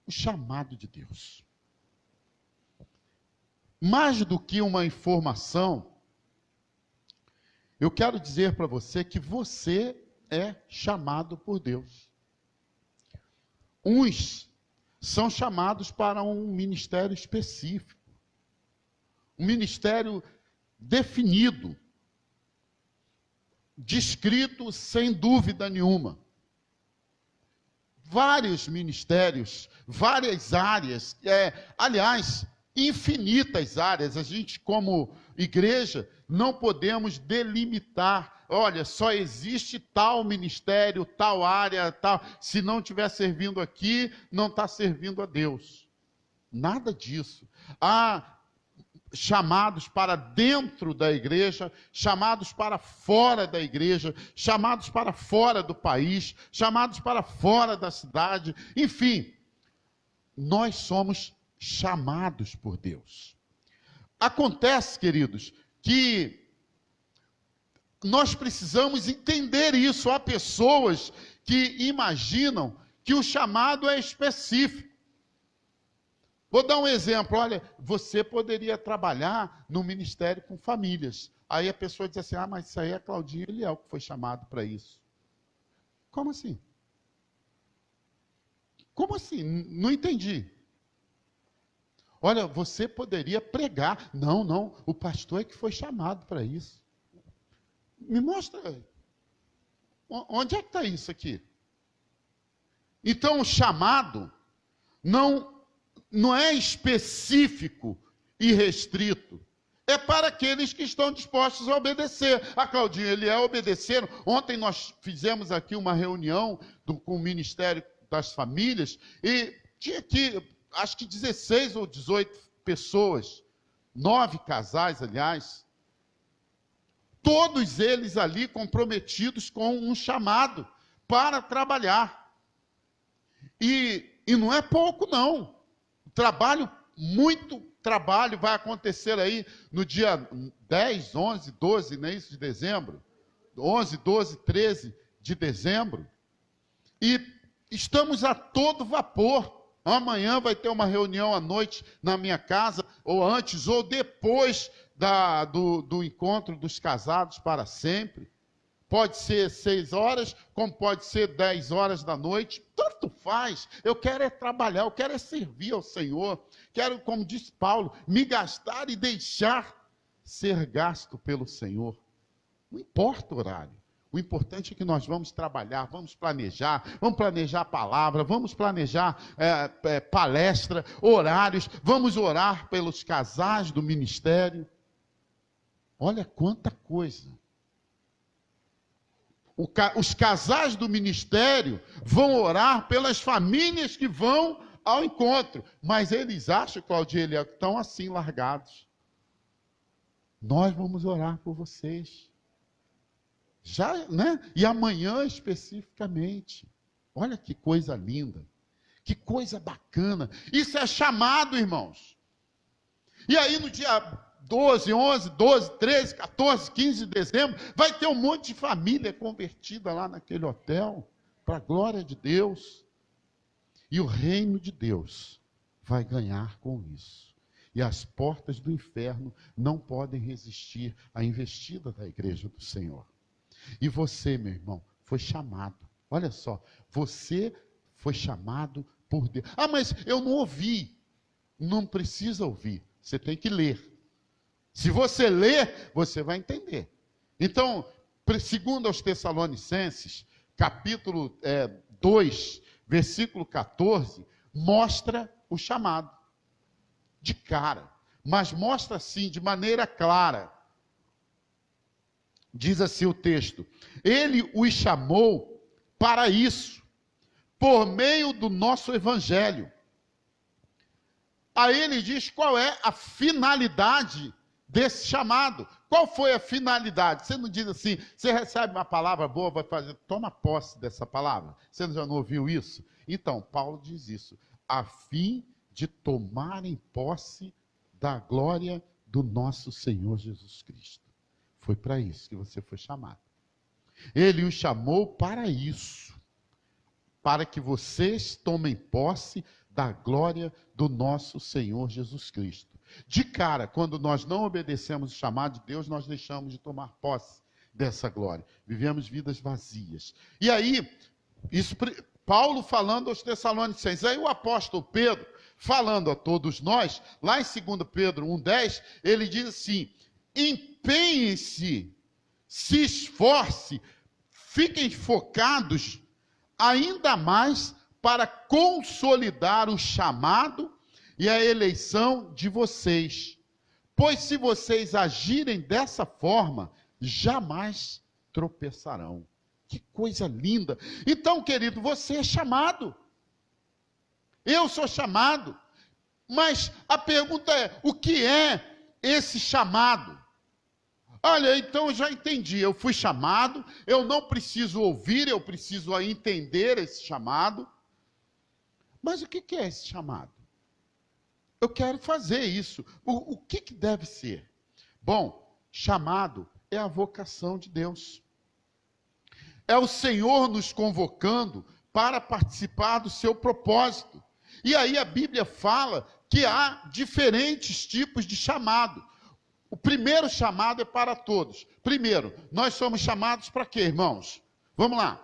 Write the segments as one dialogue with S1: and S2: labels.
S1: o chamado de Deus. Mais do que uma informação, eu quero dizer para você que você é chamado por Deus. Uns são chamados para um ministério específico, um ministério definido, descrito sem dúvida nenhuma. Vários ministérios, várias áreas, aliás, infinitas áreas. A gente, como igreja, não podemos delimitar. Olha, só existe tal ministério, tal área, tal. Se não estiver servindo aqui, não está servindo a Deus. Nada disso. Há chamados para dentro da igreja, chamados para fora da igreja, chamados para fora do país, chamados para fora da cidade. Enfim, nós somos chamados por Deus. Acontece, queridos, que nós precisamos entender isso. Há pessoas que imaginam que o chamado é específico. Vou dar um exemplo. Olha, você poderia trabalhar no ministério com famílias. Aí a pessoa diz assim, mas isso aí é Claudinho Eliel que foi chamado para isso. Como assim? Como assim? Não entendi. Olha, você poderia pregar. Não, o pastor é que foi chamado para isso. Me mostra. Onde é que está isso aqui? Então, o chamado não é específico e restrito. É para aqueles que estão dispostos a obedecer. A Claudinha e Eliel obedeceram. Ontem nós fizemos aqui uma reunião com o Ministério das Famílias e tinha aqui, acho que 16 ou 18 pessoas, 9 casais, aliás, todos eles ali comprometidos com um chamado para trabalhar. E não é pouco, não. Muito trabalho vai acontecer aí no dia 10, 11, 12, não é isso, de dezembro? 11, 12, 13 de dezembro. E estamos a todo vapor. Amanhã vai ter uma reunião à noite na minha casa, ou antes ou depois do encontro dos casados para sempre. Pode ser 6 horas, como pode ser 10 horas da noite, tanto faz. Eu quero é trabalhar, eu quero é servir ao Senhor. Quero, como disse Paulo, me gastar e deixar ser gasto pelo Senhor. Não importa o horário. O importante é que nós vamos trabalhar, vamos planejar a palavra, vamos planejar palestra, horários, vamos orar pelos casais do ministério. Olha quanta coisa. Os casais do ministério vão orar pelas famílias que vão ao encontro. Mas eles acham, Claudinha, eles estão assim largados. Nós vamos orar por vocês. Já, né? E amanhã especificamente. Olha que coisa linda. Que coisa bacana. Isso é chamado, irmãos. E aí no dia 12, 11, 12, 13, 14, 15 de dezembro, vai ter um monte de família convertida lá naquele hotel, para a glória de Deus. E o reino de Deus vai ganhar com isso. E as portas do inferno não podem resistir à investida da igreja do Senhor. E você, meu irmão, foi chamado. Olha só, você foi chamado por Deus. Mas eu não ouvi. Não precisa ouvir, você tem que ler. Se você ler, você vai entender. Então, segundo aos Tessalonicenses, capítulo 2, versículo 14, mostra o chamado. De cara. Mas mostra assim, de maneira clara. Diz assim o texto: Ele os chamou para isso, por meio do nosso evangelho. Aí ele diz qual é a finalidade desse chamado. Qual foi a finalidade? Você não diz assim, você recebe uma palavra boa, vai fazer, toma posse dessa palavra. Você já não ouviu isso? Então, Paulo diz isso, a fim de tomarem posse da glória do nosso Senhor Jesus Cristo. Foi para isso que você foi chamado. Ele os chamou para isso, para que vocês tomem posse da glória do nosso Senhor Jesus Cristo. De cara, quando nós não obedecemos o chamado de Deus, nós deixamos de tomar posse dessa glória. Vivemos vidas vazias. E aí, Paulo falando aos Tessalonicenses, aí o apóstolo Pedro, falando a todos nós, lá em 2 Pedro 1,10, ele diz assim: empenhem-se, se esforce, fiquem focados ainda mais para consolidar o chamado e a eleição de vocês. Pois se vocês agirem dessa forma, jamais tropeçarão. Que coisa linda! Então, querido, você é chamado. Eu sou chamado. Mas a pergunta é, o que é esse chamado? Olha, então eu já entendi, eu fui chamado, eu não preciso ouvir, eu preciso entender esse chamado. Mas o que é esse chamado? Eu quero fazer isso. O que deve ser? Bom, chamado é a vocação de Deus. É o Senhor nos convocando para participar do seu propósito. E aí a Bíblia fala que há diferentes tipos de chamado. O primeiro chamado é para todos. Primeiro, nós somos chamados para quê, irmãos? Vamos lá.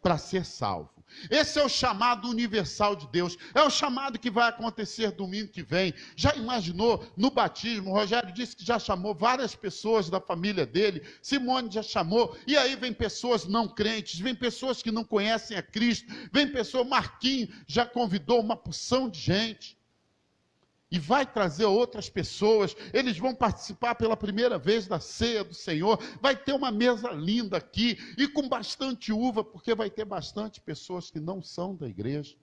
S1: Para ser salvo. Esse é o chamado universal de Deus. É o chamado que vai acontecer domingo que vem. Já imaginou no batismo? O Rogério disse que já chamou várias pessoas da família dele. Simone já chamou. E aí vem pessoas não crentes, vem pessoas que não conhecem a Cristo, vem pessoa, Marquinhos já convidou uma porção de gente. E vai trazer outras pessoas, eles vão participar pela primeira vez da ceia do Senhor, vai ter uma mesa linda aqui, e com bastante uva, porque vai ter bastante pessoas que não são da igreja,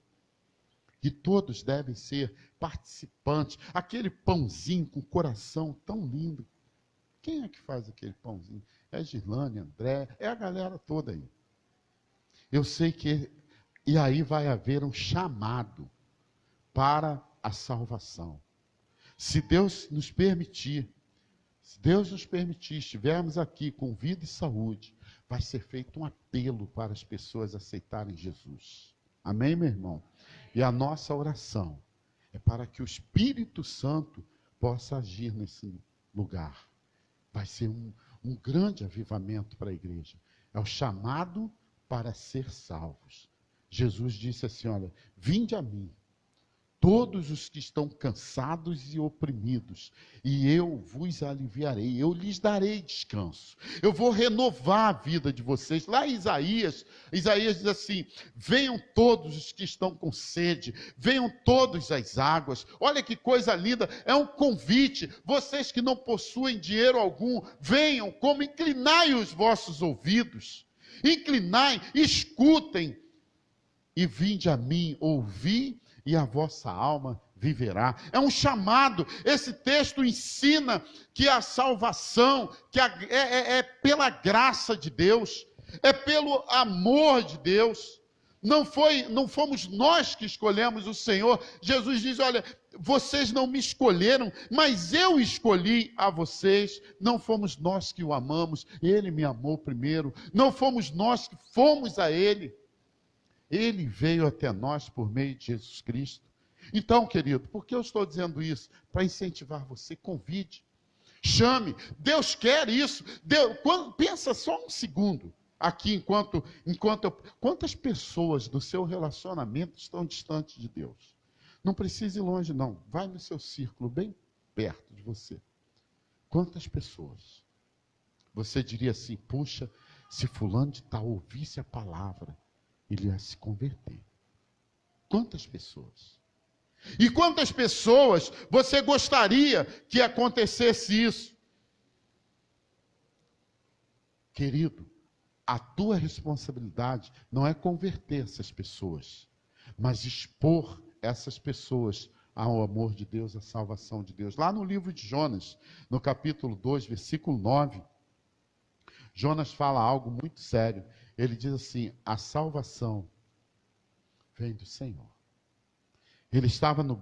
S1: e todos devem ser participantes, aquele pãozinho com coração tão lindo, quem é que faz aquele pãozinho? É Girlane, André, é a galera toda aí, eu sei que, e aí vai haver um chamado, para a salvação. Se Deus nos permitir, estivermos aqui com vida e saúde, vai ser feito um apelo para as pessoas aceitarem Jesus. Amém, meu irmão? E a nossa oração é para que o Espírito Santo possa agir nesse lugar. Vai ser um grande avivamento para a igreja. É o chamado para ser salvos. Jesus disse assim, olha, vinde a mim, todos os que estão cansados e oprimidos, e eu vos aliviarei, eu lhes darei descanso, eu vou renovar a vida de vocês. Lá em Isaías diz assim, venham todos os que estão com sede, venham todos às águas. Olha que coisa linda, é um convite, vocês que não possuem dinheiro algum, venham, como inclinai os vossos ouvidos, inclinai, escutem, e vinde a mim, ouvi, e a vossa alma viverá. É um chamado. Esse texto ensina que a salvação é pela graça de Deus, é pelo amor de Deus. Não fomos nós que escolhemos o Senhor. Jesus diz, olha, vocês não me escolheram, mas eu escolhi a vocês. Não fomos nós que o amamos, ele me amou primeiro. Não fomos nós que fomos a ele. Ele veio até nós por meio de Jesus Cristo. Então, querido, por que eu estou dizendo isso? Para incentivar você, convide, chame. Deus quer isso. Pensa só um segundo aqui, quantas pessoas do seu relacionamento estão distantes de Deus? Não precisa ir longe, não. Vai no seu círculo, bem perto de você. Quantas pessoas? Você diria assim, puxa, se fulano de tal ouvisse a palavra, ele ia se converter. Quantas pessoas? E quantas pessoas você gostaria que acontecesse isso? Querido, a tua responsabilidade não é converter essas pessoas, mas expor essas pessoas ao amor de Deus, à salvação de Deus. Lá no livro de Jonas, no capítulo 2, versículo 9, Jonas fala algo muito sério. Ele diz assim, a salvação vem do Senhor. Ele estava no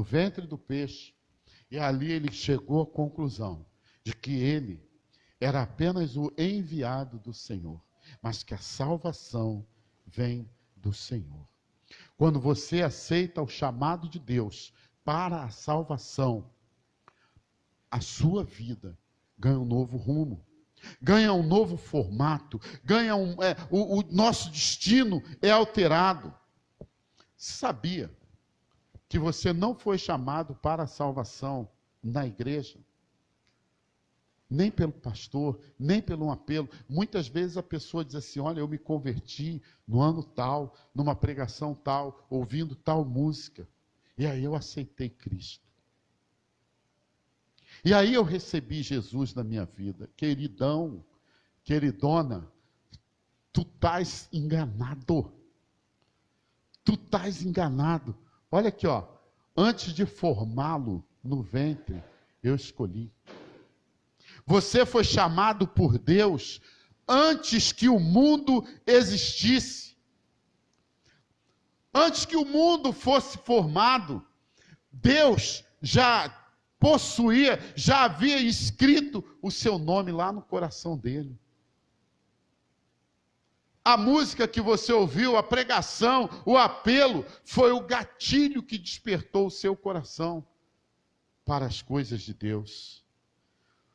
S1: ventre do peixe, e ali ele chegou à conclusão de que ele era apenas o enviado do Senhor, mas que a salvação vem do Senhor. Quando você aceita o chamado de Deus para a salvação, a sua vida ganha um novo rumo, ganha um novo formato, ganha o nosso destino é alterado. Sabia que você não foi chamado para a salvação na igreja? Nem pelo pastor, nem pelo um apelo. Muitas vezes a pessoa diz assim, olha, eu me converti no ano tal, numa pregação tal, ouvindo tal música. E aí eu aceitei Cristo. E aí eu recebi Jesus na minha vida. Queridão, queridona, tu estás enganado. Tu estás enganado. Olha aqui, ó. Antes de formá-lo no ventre, eu escolhi. Você foi chamado por Deus antes que o mundo existisse. Antes que o mundo fosse formado, Deus já possuía, já havia escrito o seu nome lá no coração dele. A música que você ouviu, a pregação, o apelo, foi o gatilho que despertou o seu coração para as coisas de Deus.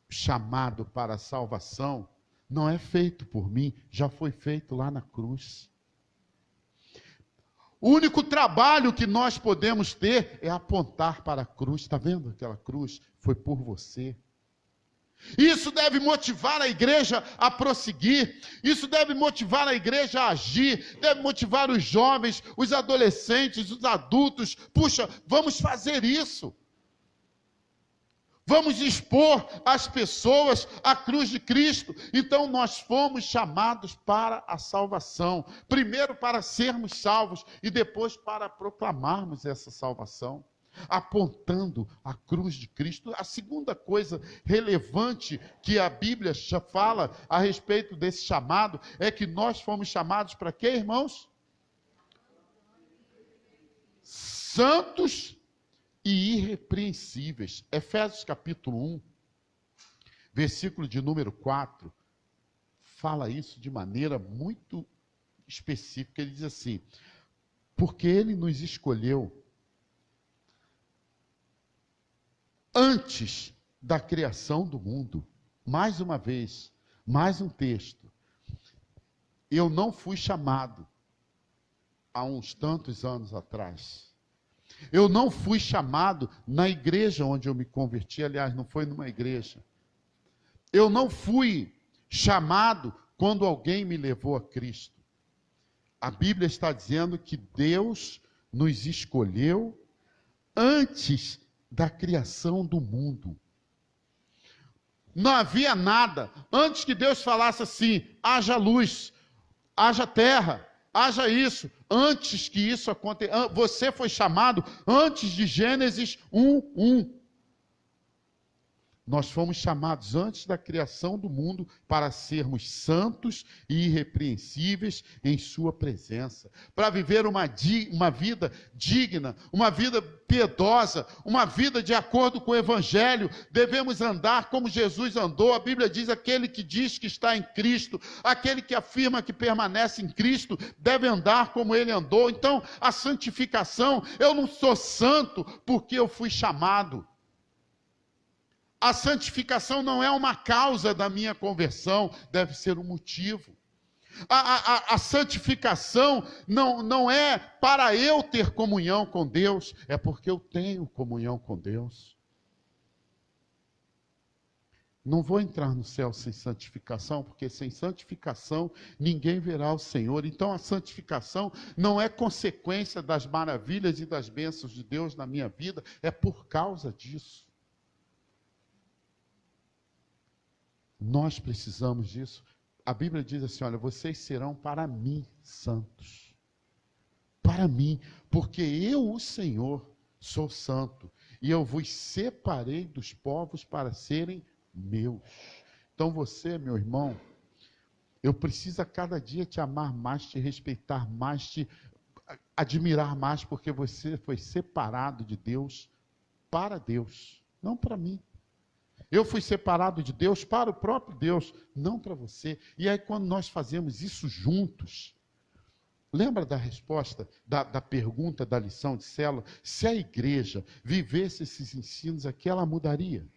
S1: O chamado para a salvação não é feito por mim, já foi feito lá na cruz. O único trabalho que nós podemos ter é apontar para a cruz. Está vendo aquela cruz? Foi por você. Isso deve motivar a igreja a prosseguir. Isso deve motivar a igreja a agir. Deve motivar os jovens, os adolescentes, os adultos. Puxa, vamos fazer isso. Vamos expor às pessoas a cruz de Cristo. Então nós fomos chamados para a salvação. Primeiro para sermos salvos e depois para proclamarmos essa salvação, apontando a cruz de Cristo. A segunda coisa relevante que a Bíblia já fala a respeito desse chamado é que nós fomos chamados para quê, irmãos? Santos e irrepreensíveis. Efésios capítulo 1, versículo de número 4, fala isso de maneira muito específica. Ele diz assim, porque ele nos escolheu antes da criação do mundo. Mais uma vez, mais um texto. Eu não fui chamado há uns tantos anos atrás. Eu não fui chamado na igreja onde eu me converti, aliás, não foi numa igreja. Eu não fui chamado quando alguém me levou a Cristo. A Bíblia está dizendo que Deus nos escolheu antes da criação do mundo. Não havia nada. Antes que Deus falasse assim, haja luz, haja terra, haja isso. Antes que isso aconteça, você foi chamado antes de Gênesis 1:1. Nós fomos chamados antes da criação do mundo para sermos santos e irrepreensíveis em sua presença. Para viver uma vida digna, uma vida piedosa, uma vida de acordo com o Evangelho. Devemos andar como Jesus andou. A Bíblia diz, aquele que diz que está em Cristo, aquele que afirma que permanece em Cristo, deve andar como ele andou. Então, a santificação, eu não sou santo porque eu fui chamado. A santificação não é uma causa da minha conversão, deve ser um motivo. A santificação não é para eu ter comunhão com Deus, é porque eu tenho comunhão com Deus. Não vou entrar no céu sem santificação, porque sem santificação ninguém verá o Senhor. Então a santificação não é consequência das maravilhas e das bênçãos de Deus na minha vida, é por causa disso. Nós precisamos disso. A Bíblia diz assim, olha, vocês serão para mim santos. Para mim, porque eu, o Senhor, sou santo. E eu vos separei dos povos para serem meus. Então você, meu irmão, eu preciso a cada dia te amar mais, te respeitar mais, te admirar mais, porque você foi separado de Deus para Deus, não para mim. Eu fui separado de Deus para o próprio Deus, não para você. E aí quando nós fazemos isso juntos, Lembra da resposta, da pergunta da lição de célula? Se a igreja vivesse esses ensinos aqui, ela mudaria?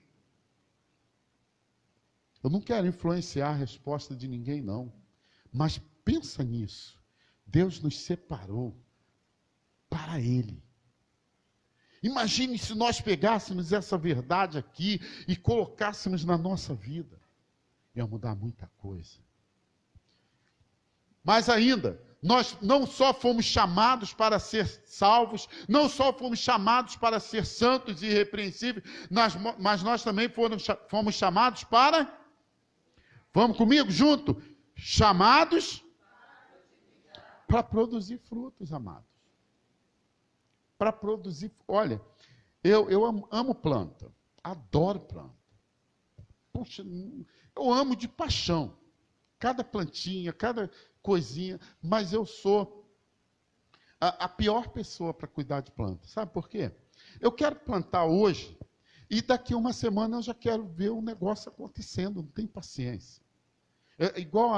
S1: Eu não quero influenciar a resposta de ninguém, não. Mas pensa nisso. Deus nos separou para Ele. Imagine se nós pegássemos essa verdade aqui e colocássemos na nossa vida. Ia mudar muita coisa. Mas ainda, nós não só fomos chamados para ser salvos, não só fomos chamados para ser santos e irrepreensíveis, mas nós também fomos chamados para... Vamos comigo junto? Chamados para produzir frutos, amados. Para produzir... Olha, eu amo planta. Adoro planta. Puxa, eu amo de paixão. Cada plantinha, cada coisinha. Mas eu sou a pior pessoa para cuidar de planta. Sabe por quê? Eu quero plantar hoje e daqui uma semana eu já quero ver o negócio acontecendo. Não tenho paciência. Igual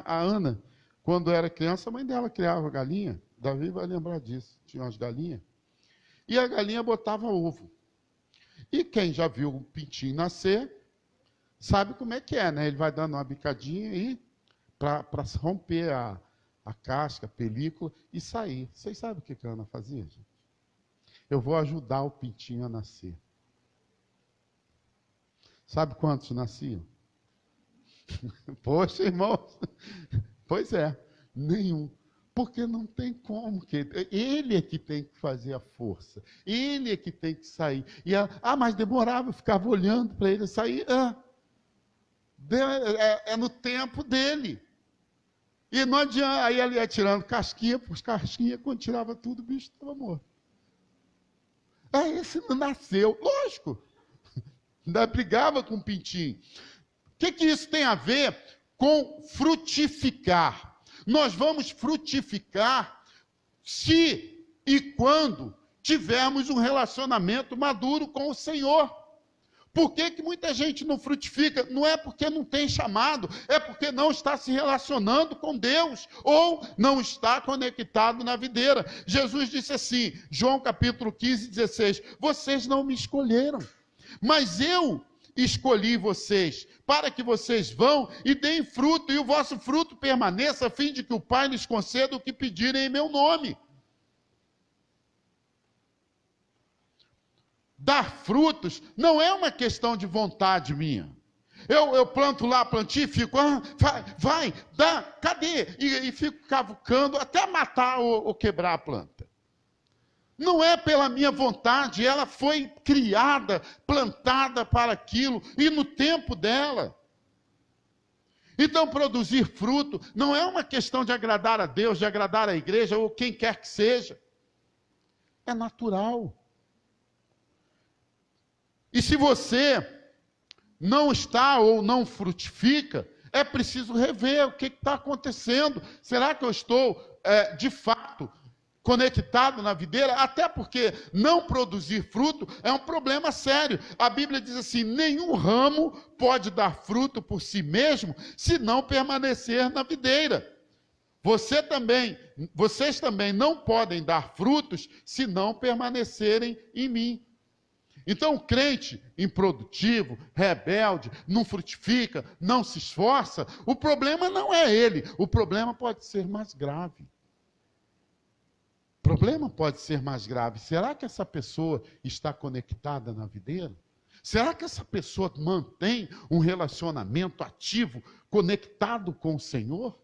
S1: a Ana, quando era criança, a mãe dela criava galinha. Davi vai lembrar disso. Tinha umas galinhas. E a galinha botava ovo. E quem já viu um pintinho nascer, sabe como é que é, né? Ele vai dando uma bicadinha aí para romper a casca, a película e sair. Vocês sabem o que a Ana fazia, gente? Eu vou ajudar o pintinho a nascer. Sabe quantos nasciam? Poxa, irmãos. Pois é, nenhum. Porque não tem como. Ele é que tem que fazer a força. Ele é que tem que sair. Mas demorava, eu ficava olhando para ele sair. É no tempo dele. E não adianta. Aí ele ia tirando casquinha por casquinha. Quando tirava tudo, o bicho estava morto. Esse não nasceu. Lógico. Ainda brigava com o pintinho. O que isso tem a ver com frutificar? Nós vamos frutificar se e quando tivermos um relacionamento maduro com o Senhor. Por que muita gente não frutifica? Não é porque não tem chamado, é porque não está se relacionando com Deus, ou não está conectado na videira. Jesus disse assim, João capítulo 15, 16, vocês não me escolheram, mas eu escolhi vocês, para que vocês vão e deem fruto, e o vosso fruto permaneça, a fim de que o Pai lhes conceda o que pedirem em meu nome. Dar frutos não é uma questão de vontade minha. Eu planto lá, plantio e fico, dá, cadê? E fico cavucando até matar ou quebrar a planta. Não é pela minha vontade, ela foi criada, plantada para aquilo, e no tempo dela. Então, produzir fruto não é uma questão de agradar a Deus, de agradar a igreja, ou quem quer que seja. É natural. E se você não está ou não frutifica, é preciso rever o que está acontecendo. Será que eu estou, de fato, conectado na videira? Até porque não produzir fruto é um problema sério. A Bíblia diz assim, nenhum ramo pode dar fruto por si mesmo, se não permanecer na videira. Vocês também não podem dar frutos, se não permanecerem em mim. Então, o crente improdutivo, rebelde, não frutifica, não se esforça, o problema não é ele, o problema pode ser mais grave. O problema pode ser mais grave. Será que essa pessoa está conectada na videira? Será que essa pessoa mantém um relacionamento ativo, conectado com o Senhor?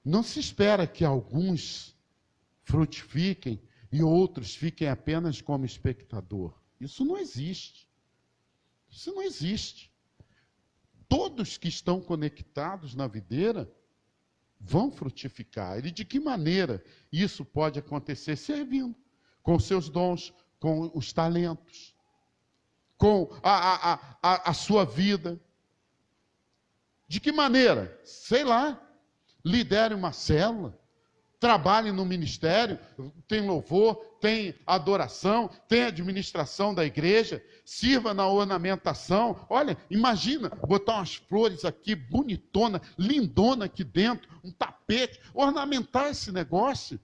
S1: Não se espera que alguns frutifiquem e outros fiquem apenas como espectador. Isso não existe. Isso não existe. Todos que estão conectados na videira vão frutificar. E de que maneira isso pode acontecer? Servindo, com seus dons, com os talentos, com a sua vida. De que maneira? Sei lá. Lidere uma célula, trabalhe no ministério, tem louvor, tem adoração, tem administração da igreja, sirva na ornamentação. Olha, imagina botar umas flores aqui, bonitona, lindona aqui dentro, um tapete, ornamentar esse negócio.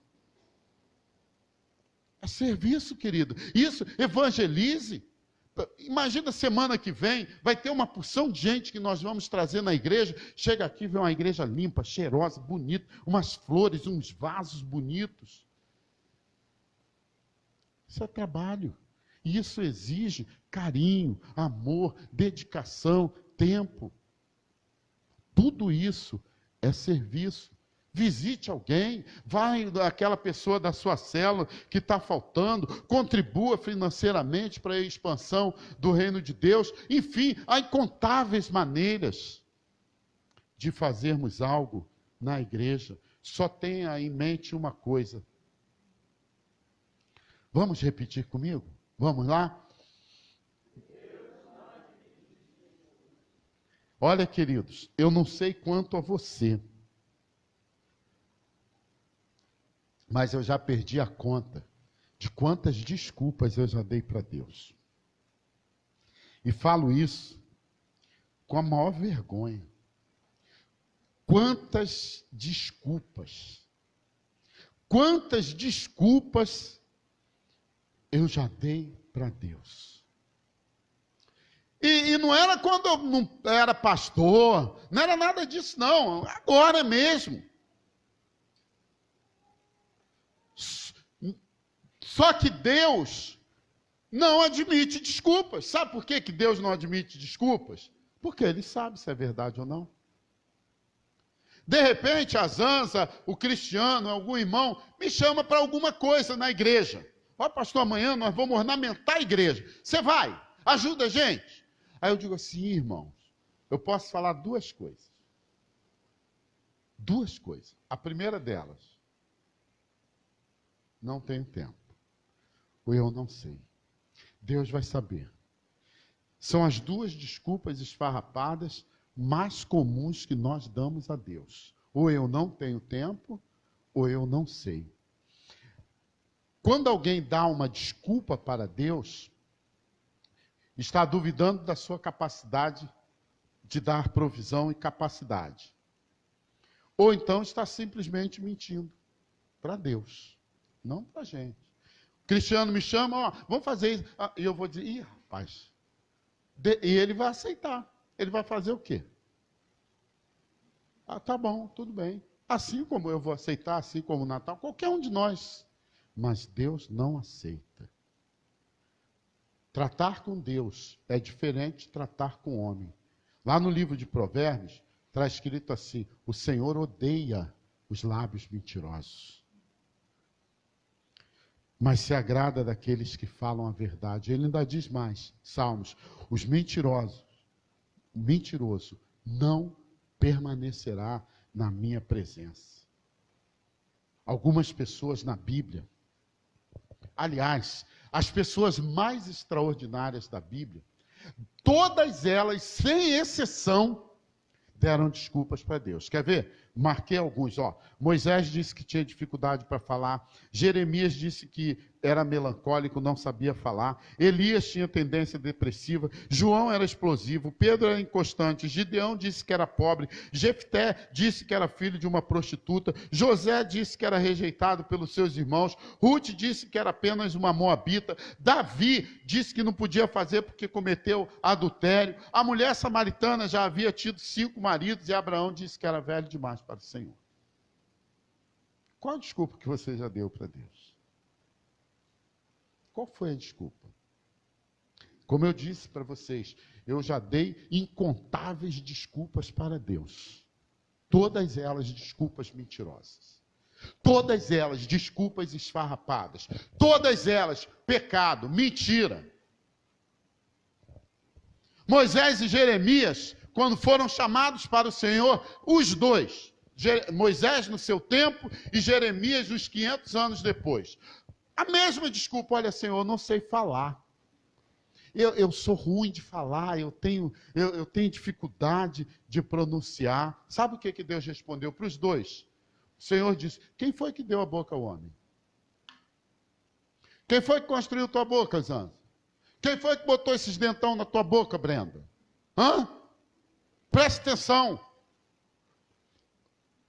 S1: É serviço, querido. Isso, evangelize. Imagina semana que vem, vai ter uma porção de gente que nós vamos trazer na igreja. Chega aqui, vê uma igreja limpa, cheirosa, bonita, umas flores, uns vasos bonitos. Isso é trabalho. E isso exige carinho, amor, dedicação, tempo. Tudo isso é serviço. Visite alguém, vai àquela pessoa da sua célula que está faltando, contribua financeiramente para a expansão do reino de Deus. Enfim, há incontáveis maneiras de fazermos algo na igreja. Só tenha em mente uma coisa. Vamos repetir comigo? Vamos lá? Olha, queridos, eu não sei quanto a você, mas eu já perdi a conta de quantas desculpas eu já dei para Deus. E falo isso com a maior vergonha. Quantas desculpas eu já dei para Deus. E não era quando eu não era pastor, não era nada disso não, agora mesmo. Só que Deus não admite desculpas. Sabe por que Deus não admite desculpas? Porque Ele sabe se é verdade ou não. De repente, a Zanza, o Cristiano, algum irmão, me chama para alguma coisa na igreja. Ó, pastor, amanhã nós vamos ornamentar a igreja. Você vai? Ajuda a gente. Aí eu digo assim, irmãos, eu posso falar duas coisas. Duas coisas. A primeira delas, não tenho tempo. Ou eu não sei. Deus vai saber. São as duas desculpas esfarrapadas mais comuns que nós damos a Deus. Ou eu não tenho tempo, ou eu não sei. Quando alguém dá uma desculpa para Deus, está duvidando da sua capacidade de dar provisão e capacidade. Ou então está simplesmente mentindo para Deus, não para a gente. O Cristiano me chama, ó, vamos fazer isso. E eu vou dizer, ih, rapaz. E ele vai aceitar. Ele vai fazer o quê? Ah, tá bom, tudo bem. Assim como eu vou aceitar, assim como o Natal, qualquer um de nós. Mas Deus não aceita. Tratar com Deus é diferente de tratar com o homem. Lá no livro de Provérbios, está escrito assim, o Senhor odeia os lábios mentirosos, mas se agrada daqueles que falam a verdade. Ele ainda diz mais, Salmos, o mentiroso não permanecerá na minha presença. Algumas pessoas na Bíblia, aliás, as pessoas mais extraordinárias da Bíblia, todas elas, sem exceção, deram desculpas para Deus. Quer ver? Marquei alguns. Ó. Moisés disse que tinha dificuldade para falar. Jeremias disse que era melancólico, não sabia falar. Elias tinha tendência depressiva. João era explosivo. Pedro era inconstante. Gideão disse que era pobre. Jefté disse que era filho de uma prostituta. José disse que era rejeitado pelos seus irmãos. Ruth disse que era apenas uma moabita. Davi disse que não podia fazer porque cometeu adultério. A mulher samaritana já havia tido 5 maridos e Abraão disse que era velho demais para o Senhor. Qual a desculpa que você já deu para Deus? Qual foi a desculpa? Como eu disse para vocês, eu já dei incontáveis desculpas para Deus. Todas elas desculpas mentirosas. Todas elas desculpas esfarrapadas. Todas elas pecado, mentira. Moisés e Jeremias, quando foram chamados para o Senhor, os dois, Moisés no seu tempo e Jeremias uns 500 anos depois. A mesma desculpa, olha, Senhor, eu não sei falar. Eu sou ruim de falar, eu tenho dificuldade de pronunciar. Sabe o que Deus respondeu para os dois? O Senhor disse: quem foi que deu a boca ao homem? Quem foi que construiu tua boca, Zanza? Quem foi que botou esses dentão na tua boca, Brenda? Hã? Preste atenção.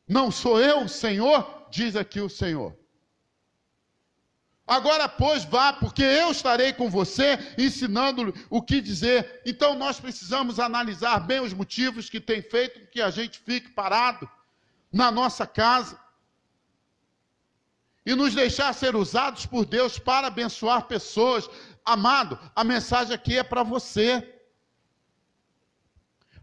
S1: Não sou eu, Senhor? Diz aqui o Senhor. Agora, pois, vá, porque eu estarei com você, ensinando-lhe o que dizer. Então, nós precisamos analisar bem os motivos que têm feito com que a gente fique parado na nossa casa e nos deixar ser usados por Deus para abençoar pessoas. Amado, a mensagem aqui é para você.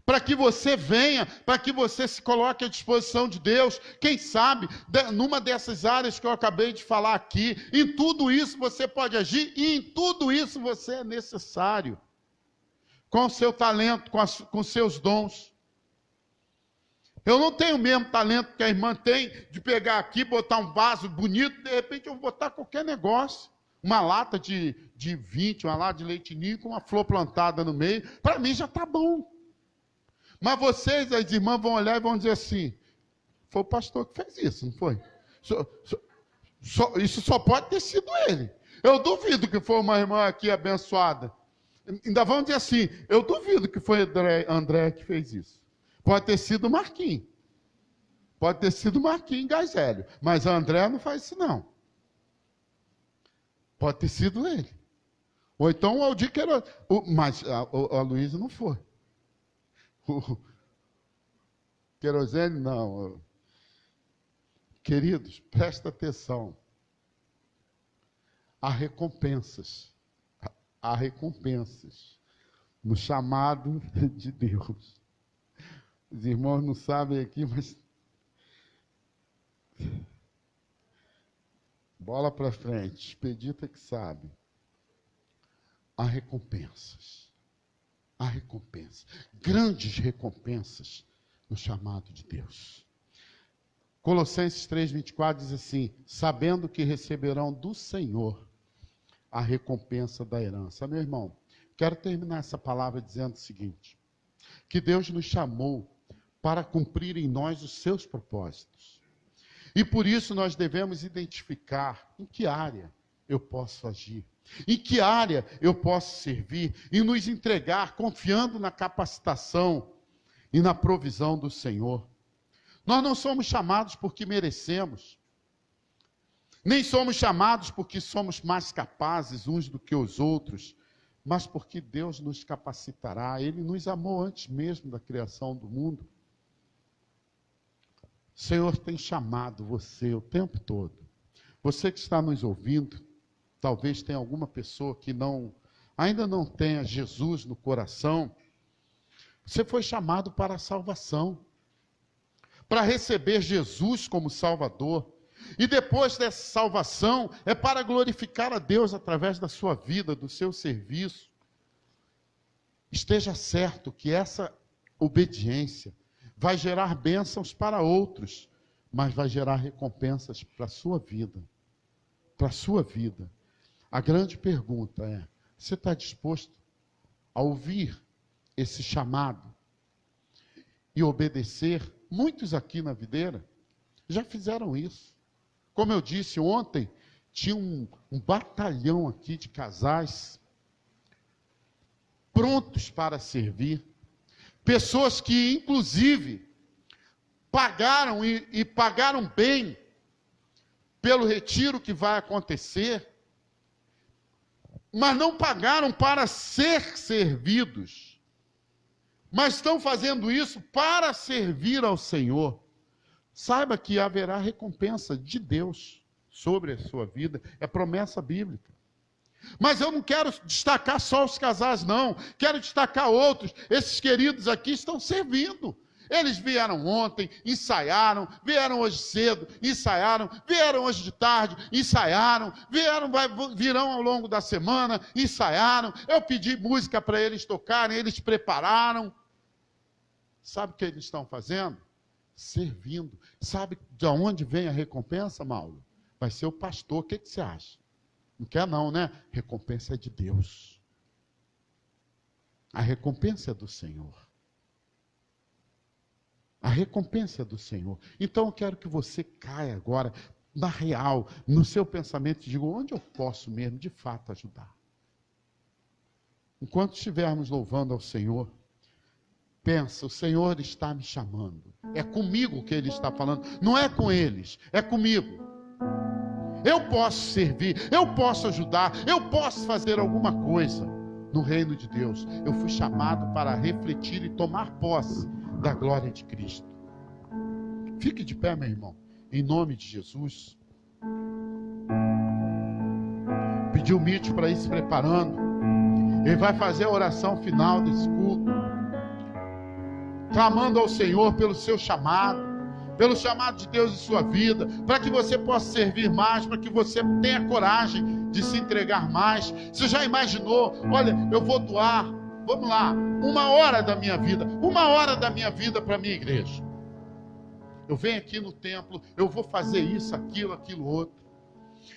S1: Para que você venha, para que você se coloque à disposição de Deus. Quem sabe, numa dessas áreas que eu acabei de falar aqui, em tudo isso você pode agir, e em tudo isso você é necessário. Com o seu talento, com seus dons. Eu não tenho o mesmo talento que a irmã tem, de pegar aqui, botar um vaso bonito, de repente eu vou botar qualquer negócio. Uma lata de 20, uma lata de leite ninho com uma flor plantada no meio, para mim já está bom. Mas vocês, as irmãs, vão olhar e vão dizer assim: foi o pastor que fez isso, não foi? Isso só pode ter sido ele. Eu duvido que foi uma irmã aqui abençoada. Ainda vão dizer assim: eu duvido que foi André que fez isso. Pode ter sido Marquinhos. Pode ter sido Marquinhos Gazélio. Mas a André não faz isso, não. Pode ter sido ele. Ou então o Aldir Queiroz. Mas a Luísa não foi. Querosene, não. Queridos, presta atenção. Há recompensas. Há recompensas no chamado de Deus. Os irmãos não sabem aqui, mas... bola para frente. Expedita que sabe. Há recompensas. Há recompensas, grandes recompensas no chamado de Deus. Colossenses 3:24 diz assim: sabendo que receberão do Senhor a recompensa da herança. Meu irmão, quero terminar essa palavra dizendo o seguinte: que Deus nos chamou para cumprir em nós os seus propósitos. E por isso nós devemos identificar em que área eu posso agir. Em que área eu posso servir e nos entregar confiando na capacitação e na provisão do Senhor. Nós não somos chamados porque merecemos, nem somos chamados porque somos mais capazes uns do que os outros, mas porque Deus nos capacitará. Ele nos amou antes mesmo da criação do mundo. O Senhor tem chamado você o tempo todo. Você que está nos ouvindo, talvez tenha alguma pessoa que ainda não tenha Jesus no coração. Você foi chamado para a salvação, para receber Jesus como Salvador. E depois dessa salvação, é para glorificar a Deus através da sua vida, do seu serviço. Esteja certo que essa obediência vai gerar bênçãos para outros, mas vai gerar recompensas para a sua vida. Para a sua vida. A grande pergunta é: você está disposto a ouvir esse chamado e obedecer? Muitos aqui na videira já fizeram isso. Como eu disse ontem, tinha um batalhão aqui de casais prontos para servir. Pessoas que, inclusive, pagaram e pagaram bem pelo retiro que vai acontecer, mas não pagaram para ser servidos, mas estão fazendo isso para servir ao Senhor. Saiba que haverá recompensa de Deus sobre a sua vida, é promessa bíblica. Mas eu não quero destacar só os casais, não. Quero destacar outros. Esses queridos aqui estão servindo. Eles vieram ontem, ensaiaram, vieram hoje cedo, ensaiaram, vieram hoje de tarde, ensaiaram, virão ao longo da semana, ensaiaram. Eu pedi música para eles tocarem, eles prepararam. Sabe o que eles estão fazendo? Servindo. Sabe de onde vem a recompensa, Mauro? Vai ser o pastor. O que você acha? Não quer não, né? Recompensa é de Deus. A recompensa é do Senhor. A recompensa é do Senhor. Então eu quero que você caia agora, na real, no seu pensamento, e diga: onde eu posso mesmo, de fato, ajudar? Enquanto estivermos louvando ao Senhor, pensa: o Senhor está me chamando. É comigo que Ele está falando. Não é com eles, é comigo. Eu posso servir, eu posso ajudar, eu posso fazer alguma coisa no reino de Deus. Eu fui chamado para refletir e tomar posse da glória de Cristo. Fique de pé, meu irmão, em nome de Jesus. Pedir o Mitch para ir se preparando. Ele vai fazer a oração final desse culto, clamando ao Senhor pelo seu chamado, pelo chamado de Deus em sua vida, para que você possa servir mais, para que você tenha coragem de se entregar mais. Você já imaginou? Olha, eu vou doar, vamos lá, 1 hora da minha vida, 1 hora da minha vida para a minha igreja. Eu venho aqui no templo, eu vou fazer isso, aquilo, outro.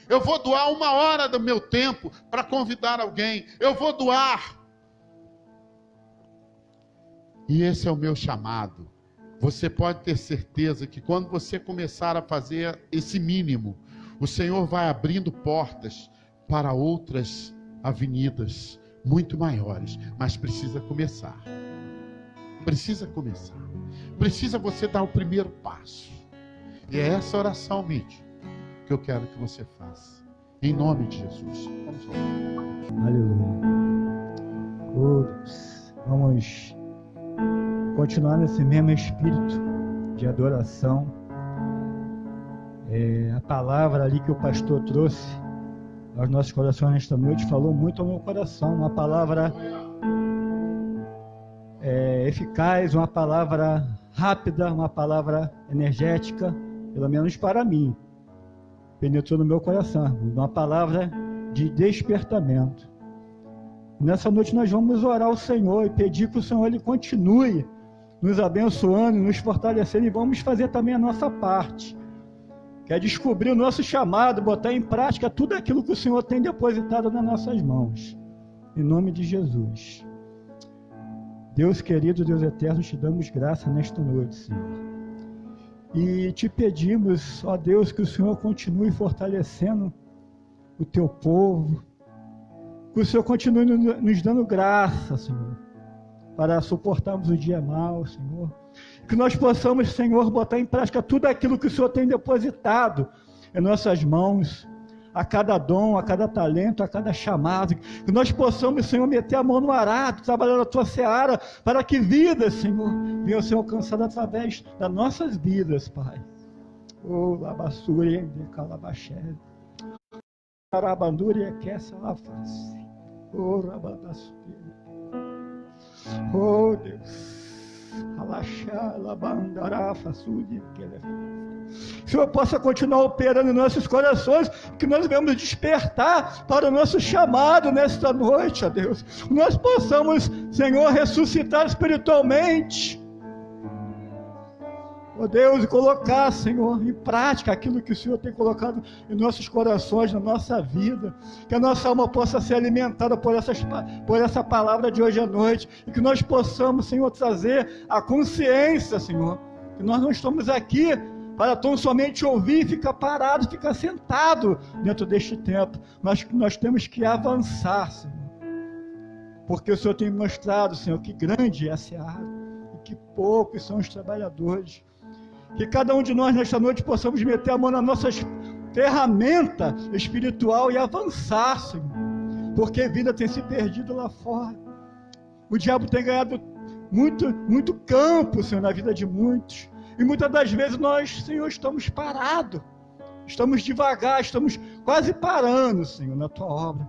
S1: Eu vou doar 1 hora do meu tempo para convidar alguém. Eu vou doar. E esse é o meu chamado. Você pode ter certeza que quando você começar a fazer esse mínimo, o Senhor vai abrindo portas para outras avenidas muito maiores. Mas precisa começar. Precisa começar. Precisa você dar o primeiro passo. E é essa oração, Mitch, que eu quero que você faça. Em nome de Jesus. Vamos lá.
S2: Aleluia. Oh, Deus. Vamos continuar nesse mesmo espírito de adoração. A palavra ali que o pastor trouxe aos nossos corações nesta noite falou muito ao meu coração. Uma palavra eficaz, uma palavra rápida, uma palavra energética, pelo menos para mim. Penetrou no meu coração, uma palavra de despertamento. Nessa noite nós vamos orar ao Senhor e pedir que o Senhor Ele continue nos abençoando, nos fortalecendo, e vamos fazer também a nossa parte, que é descobrir o nosso chamado, botar em prática tudo aquilo que o Senhor tem depositado nas nossas mãos. Em nome de Jesus. Deus querido, Deus eterno, te damos graça nesta noite, Senhor. E te pedimos, ó Deus, que o Senhor continue fortalecendo o teu povo, que o Senhor continue nos dando graça, Senhor, para suportarmos o dia mau, Senhor. Que nós possamos, Senhor, botar em prática tudo aquilo que o Senhor tem depositado em nossas mãos, a cada dom, a cada talento, a cada chamado. Que nós possamos, Senhor, meter a mão no arado, trabalhar na tua seara, para que vidas, Senhor, venham ser alcançadas através das nossas vidas, Pai. Oh, labassuri, de calabaxé. Arabanduri, que essa lá faz. Oh, rababassuri. Oh, Deus. Que o Senhor possa continuar operando em nossos corações, que nós venhamos despertar para o nosso chamado nesta noite, ó Deus. Nós possamos, Senhor, ressuscitar espiritualmente, ó Deus, e colocar, Senhor, em prática aquilo que o Senhor tem colocado em nossos corações, na nossa vida. Que a nossa alma possa ser alimentada por essa palavra de hoje à noite. E que nós possamos, Senhor, trazer a consciência, Senhor, que nós não estamos aqui para tão somente ouvir e ficar parado, ficar sentado dentro deste tempo. Nós temos que avançar, Senhor. Porque o Senhor tem mostrado, Senhor, que grande é a seara e que poucos são os trabalhadores. Que cada um de nós nesta noite possamos meter a mão na nossa ferramenta espiritual e avançar, Senhor. Porque a vida tem se perdido lá fora. O diabo tem ganhado muito campo, Senhor, na vida de muitos. E muitas das vezes nós, Senhor, estamos parados. Estamos devagar, estamos quase parando, Senhor, na tua obra.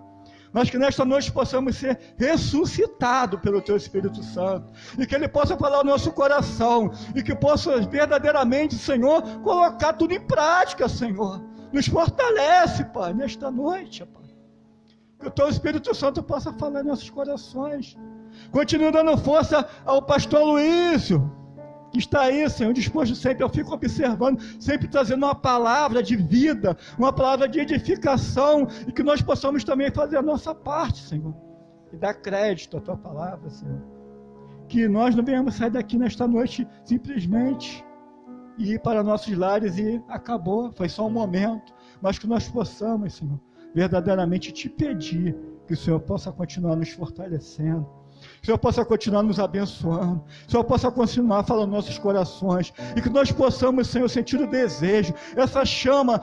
S2: Mas que nesta noite possamos ser ressuscitados pelo Teu Espírito Santo. E que Ele possa falar ao nosso coração. E que possa verdadeiramente, Senhor, colocar tudo em prática, Senhor. Nos fortalece, Pai, nesta noite, Pai. Que o Teu Espírito Santo possa falar em nossos corações. Continue dando força ao pastor Luísio, que está aí, Senhor, disposto sempre. Eu fico observando, sempre trazendo uma palavra de vida, uma palavra de edificação, e que nós possamos também fazer a nossa parte, Senhor, e dar crédito à Tua palavra, Senhor. que nós não venhamos sair daqui nesta noite simplesmente e ir para nossos lares e acabou, foi só um momento, mas que nós possamos, Senhor, verdadeiramente te pedir que o Senhor possa continuar nos fortalecendo, que o Senhor possa continuar nos abençoando, que o Senhor possa continuar falando nos nossos corações, e que nós possamos, Senhor, sentir o desejo, essa chama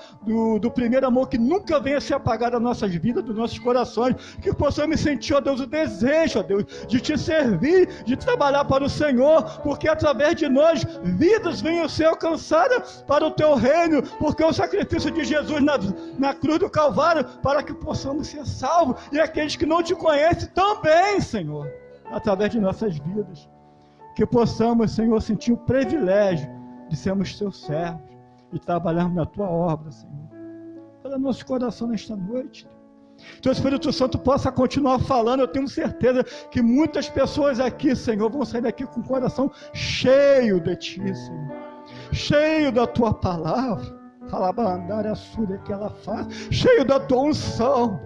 S2: do primeiro amor que nunca venha se apagar das nossas vidas, dos nossos corações, que possamos sentir, ó Deus, o desejo, ó Deus, de te servir, de trabalhar para o Senhor, porque através de nós, vidas venham ser alcançadas para o teu reino, porque o sacrifício de Jesus na cruz do Calvário, para que possamos ser salvos, e aqueles que não te conhecem também, Senhor, através de nossas vidas, que possamos, Senhor, sentir o privilégio de sermos teus servos e trabalharmos na tua obra, Senhor. Fala no nosso coração nesta noite, que o Espírito Santo possa continuar falando. Eu tenho certeza que muitas pessoas aqui, Senhor, vão sair daqui com o coração cheio de ti, Senhor, cheio da tua palavra, que ela faz, cheio da tua unção.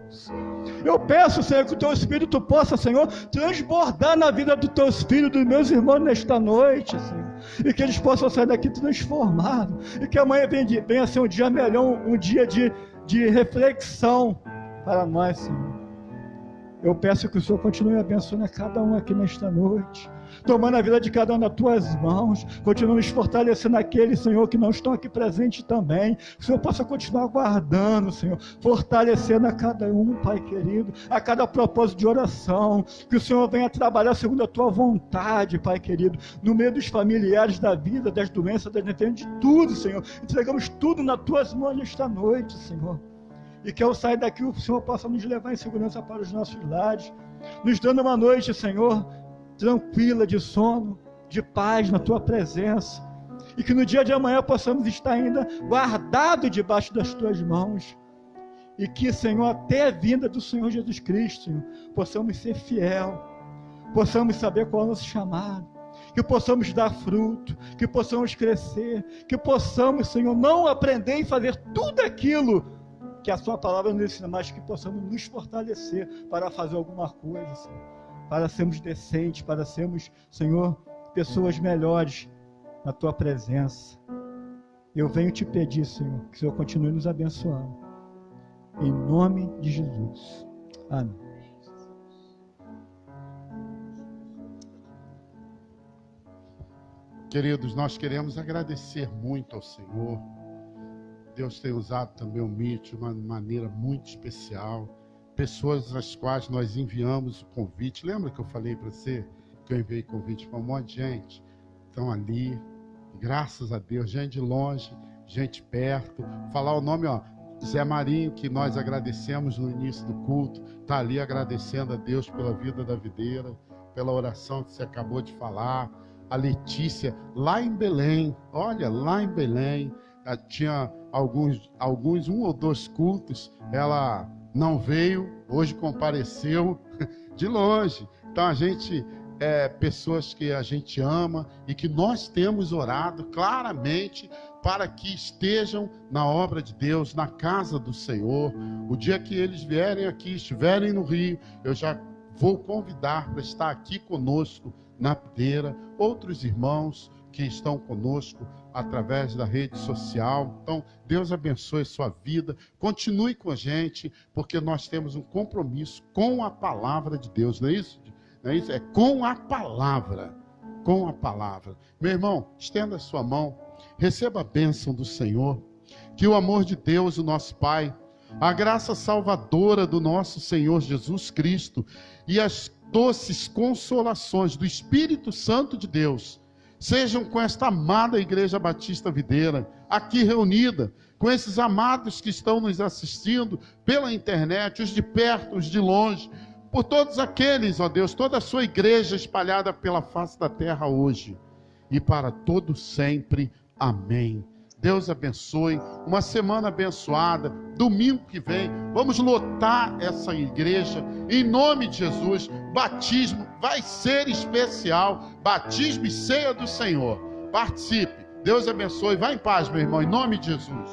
S2: Eu peço, Senhor, que o teu Espírito possa, Senhor, transbordar na vida dos teus filhos, dos meus irmãos nesta noite, Senhor, e que eles possam sair daqui transformados, e que amanhã venha ser um dia melhor, um dia de reflexão para nós, Senhor. Eu peço que o Senhor continue abençoando a cada um aqui nesta noite, tomando a vida de cada um nas tuas mãos, continue nos fortalecendo aqueles, Senhor, que não estão aqui presentes também. Que o Senhor possa continuar guardando, Senhor, fortalecendo a cada um, Pai querido, a cada propósito de oração, que o Senhor venha trabalhar segundo a tua vontade, Pai querido, no meio dos familiares, da vida, das doenças, das enfermidades, de tudo, Senhor. Entregamos tudo nas tuas mãos nesta noite, Senhor. E que ao sair daqui o Senhor possa nos levar em segurança para os nossos lares, nos dando uma noite, Senhor, tranquila, de sono, de paz na tua presença, e que no dia de amanhã possamos estar ainda guardados debaixo das tuas mãos, e que, Senhor, até a vinda do Senhor Jesus Cristo, Senhor, possamos ser fiel, possamos saber qual é o nosso chamado, que possamos dar fruto, que possamos crescer, que possamos, Senhor, não aprender e fazer tudo aquilo que a sua palavra nos ensina, mas que possamos nos fortalecer para fazer alguma coisa, Senhor, para sermos decentes, para sermos, Senhor, pessoas melhores na tua presença. Eu venho te pedir, Senhor, que o Senhor continue nos abençoando, em nome de Jesus. Amém.
S1: Queridos, nós queremos agradecer muito ao Senhor. Deus tem usado também o Mitch de uma maneira muito especial. Pessoas às quais nós enviamos o convite. Lembra que eu falei para você que eu enviei convite para um monte de gente? Estão ali, graças a Deus, gente de longe, gente perto. Falar o nome, ó, Zé Marinho, que nós agradecemos no início do culto, está ali agradecendo a Deus pela vida da videira, pela oração que você acabou de falar. A Letícia, lá em Belém, olha, lá em Belém, tinha alguns 1 ou 2 cultos, ela não veio, hoje compareceu de longe. Então a gente pessoas que a gente ama e que nós temos orado claramente para que estejam na obra de Deus, na casa do Senhor. O dia que eles vierem aqui, estiverem no Rio, eu já vou convidar para estar aqui conosco na videira, outros irmãos que estão conosco através da rede social. Então, Deus abençoe sua vida, continue com a gente, porque nós temos um compromisso com a palavra de Deus, não é isso? Não é isso? É com a palavra, com a palavra. Meu irmão, estenda a sua mão, receba a bênção do Senhor, que o amor de Deus, o nosso Pai, a graça salvadora do nosso Senhor Jesus Cristo e as doces consolações do Espírito Santo de Deus sejam com esta amada Igreja Batista Videira, aqui reunida, com esses amados que estão nos assistindo pela internet, os de perto, os de longe, por todos aqueles, ó Deus, toda a sua igreja espalhada pela face da terra hoje, e para todo sempre. Amém. Deus abençoe, uma semana abençoada. Domingo que vem, vamos lotar essa igreja, em nome de Jesus. Batismo vai ser especial, batismo e ceia do Senhor. Participe, Deus abençoe, vá em paz, meu irmão, em nome de Jesus.